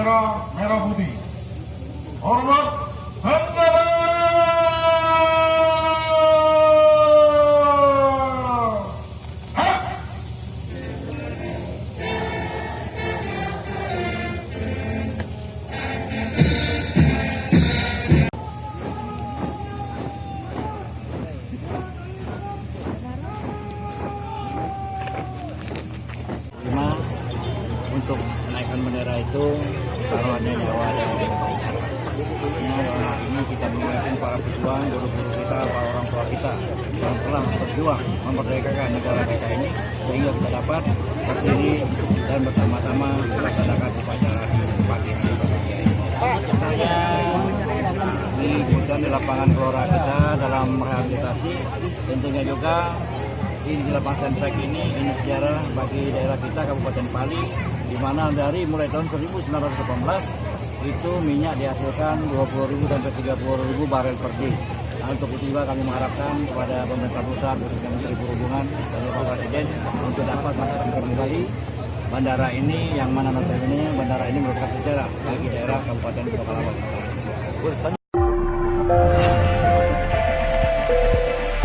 merah putih. Hormat senjata. Untuk menaikkan bendera itu taruhannya nyawa dari ini kita mengingatkan para pejuang, guru-guru kita, para orang tua kita yang telah berjuang memerdekakan negara kita ini sehingga kita dapat berdiri dan bersama-sama melaksanakan upacara di pagi hari berbahagia ini. Saya diikutkan di lapangan Gelora kita dalam rehabilitasi, tentunya juga di lapangan track ini sejarah bagi daerah kita Kabupaten Pali, di mana dari mulai tahun 1918 itu minyak dihasilkan 20.000 sampai 30.000 barel per day. Nah, untuk itu juga kami mengharapkan kepada pemerintah pusat, khususnya Menteri Perhubungan dan Bapak Presiden untuk dapat mengaktifkan kembali bandara ini, yang mana notabene bandara ini merupakan sejarah bagi daerah Kabupaten Pekalongan.